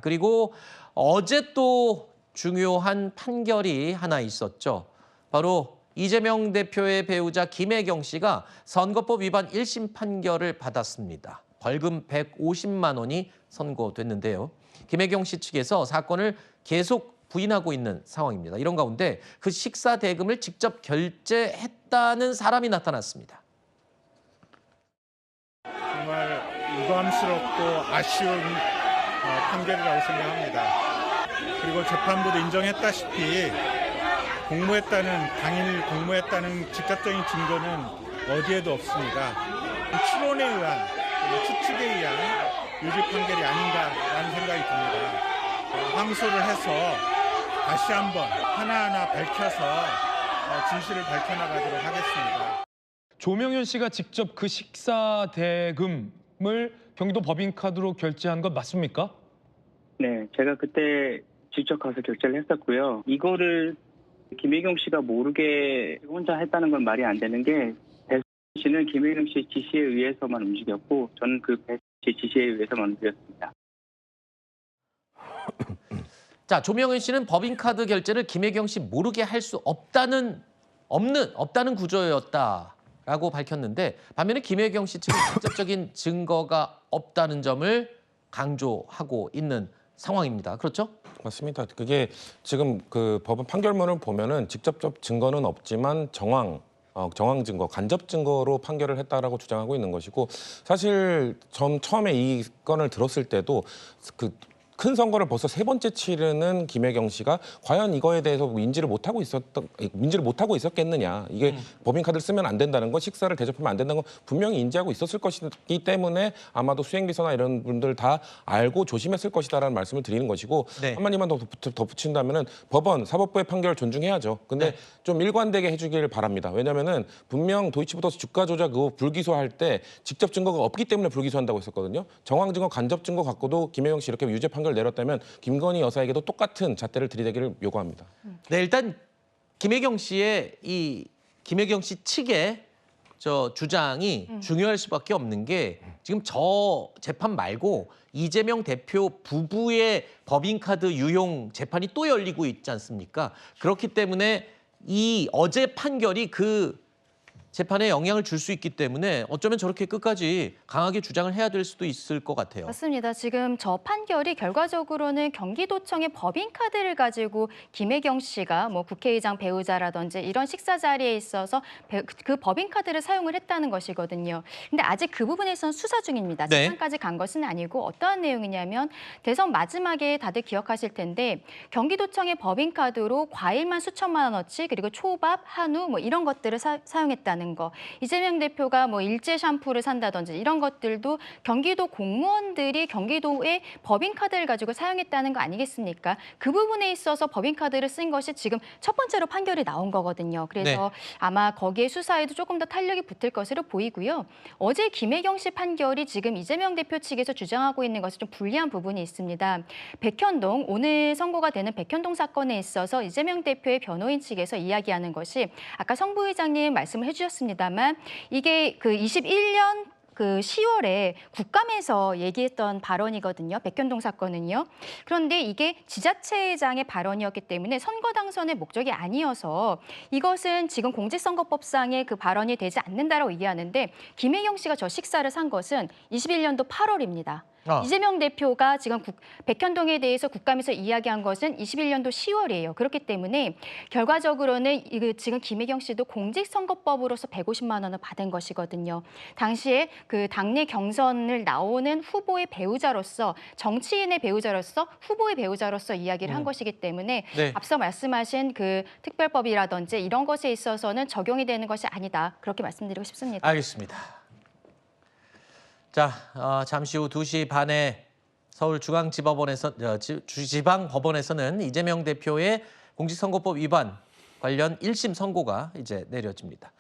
그리고 어제 또 중요한 판결이 하나 있었죠. 바로 이재명 대표의 배우자 김혜경 씨가 선거법 위반 1심 판결을 받았습니다. 벌금 150만 원이 선고됐는데요. 김혜경 씨 측에서 사건을 계속 부인하고 있는 상황입니다. 이런 가운데 그 식사 대금을 직접 결제했다는 사람이 나타났습니다. 정말 유감스럽고 아쉬운 판결이라고 생각합니다. 그리고 재판부도 인정했다시피 당일 공모했다는 직접적인 증거는 어디에도 없습니다. 추론에 의한, 추측에 의한 유죄 판결이 아닌가라는 생각이 듭니다. 항소를 해서 다시 한번 하나하나 밝혀서 진실을 밝혀나가도록 하겠습니다. 조명현 씨가 직접 그 식사 대금을 경기도 법인카드로 결제한 것 맞습니까? 네, 제가 그때 직접 가서 결제를 했었고요. 이거를 김혜경 씨가 모르게 혼자 했다는 건 말이 안 되는 게 배 씨는 김혜경 씨 지시에 의해서만 움직였고 저는 그 배 씨 지시에 의해서만 움직였습니다. 자, 조명현 씨는 법인카드 결제를 김혜경 씨 모르게 할 수 없다는 구조였다라고 밝혔는데 반면에 김혜경 씨 측은 직접적인 증거가 없다는 점을 강조하고 있는 상황입니다. 그렇죠? 맞습니다. 그게 지금 그 법원 판결문을 보면은 직접적 증거는 없지만 정황 증거, 간접 증거로 판결을 했다라고 주장하고 있는 것이고 사실 처음에 이 건을 들었을 때도 큰 선거를 벌써 3번째 치르는 김혜경 씨가 과연 이거에 대해서 인지를 못하고 있었겠느냐. 이게 법인카드를 쓰면 안 된다는 거, 식사를 대접하면 안 된다는 건 분명히 인지하고 있었을 것이기 때문에 아마도 수행비서나 이런 분들 다 알고 조심했을 것이다라는 말씀을 드리는 것이고 네. 한마디만 더 덧붙인다면은 법원, 사법부의 판결을 존중해야죠. 근데 네. 좀 일관되게 해주길 바랍니다. 왜냐면은 분명 도이치모터스 주가 조작 그거 불기소할 때 직접 증거가 없기 때문에 불기소한다고 했었거든요. 정황 증거, 간접 증거 갖고도 김혜경 씨 이렇게 유죄 판결 내렸다면 김건희 여사에게도 똑같은 잣대를 들이대기를 요구합니다. 네, 일단 김혜경 씨의 김혜경 씨 측의 주장이 중요할 수밖에 없는 게 지금 저 재판 말고 이재명 대표 부부의 법인카드 유용 재판이 또 열리고 있지 않습니까? 그렇기 때문에 이 어제 판결이 그 재판에 영향을 줄 수 있기 때문에 어쩌면 저렇게 끝까지 강하게 주장을 해야 될 수도 있을 것 같아요. 맞습니다. 지금 저 판결이 결과적으로는 경기도청의 법인카드를 가지고 김혜경 씨가 뭐 국회의장 배우자라든지 이런 식사 자리에 있어서 그 법인카드를 사용을 했다는 것이거든요. 근데 아직 그 부분에선 수사 중입니다. 네. 재판까지 간 것은 아니고 어떠한 내용이냐면 대선 마지막에 다들 기억하실 텐데 경기도청의 법인카드로 과일만 수천만 원어치 그리고 초밥, 한우 뭐 이런 것들을 사용했다는 거. 이재명 대표가 뭐 일제 샴푸를 산다든지 이런 것들도 경기도 공무원들이 경기도의 법인카드를 가지고 사용했다는 거 아니겠습니까? 그 부분에 있어서 법인카드를 쓴 것이 지금 첫 번째로 판결이 나온 거거든요. 그래서 네. 아마 거기에 수사에도 조금 더 탄력이 붙을 것으로 보이고요. 어제 김혜경 씨 판결이 지금 이재명 대표 측에서 주장하고 있는 것이 좀 불리한 부분이 있습니다. 백현동, 오늘 선고가 되는 백현동 사건에 있어서 이재명 대표의 변호인 측에서 이야기하는 것이 아까 성 부의장님 말씀을 해주셨습니다만 이게 그 21년 그 10월에 국감에서 얘기했던 발언이거든요. 백현동 사건은요. 그런데 이게 지자체장의 발언이었기 때문에 선거 당선의 목적이 아니어서 이것은 지금 공직선거법상의 그 발언이 되지 않는다라고 얘기하는데 김혜경 씨가 저 식사를 산 것은 21년도 8월입니다. 이재명 대표가 지금 백현동에 대해서 국감에서 이야기한 것은 21년도 10월이에요. 그렇기 때문에 결과적으로는 지금 김혜경 씨도 공직선거법으로서 150만 원을 받은 것이거든요. 당시에 그 당내 경선을 나오는 후보의 배우자로서 정치인의 배우자로서 후보의 배우자로서 이야기를 한 것이기 때문에 네. 앞서 말씀하신 그 특별법이라든지 이런 것에 있어서는 적용이 되는 것이 아니다. 그렇게 말씀드리고 싶습니다. 알겠습니다. 자, 잠시 후 2시 반에 지방법원에서는 이재명 대표의 공직선거법 위반 관련 1심 선고가 이제 내려집니다.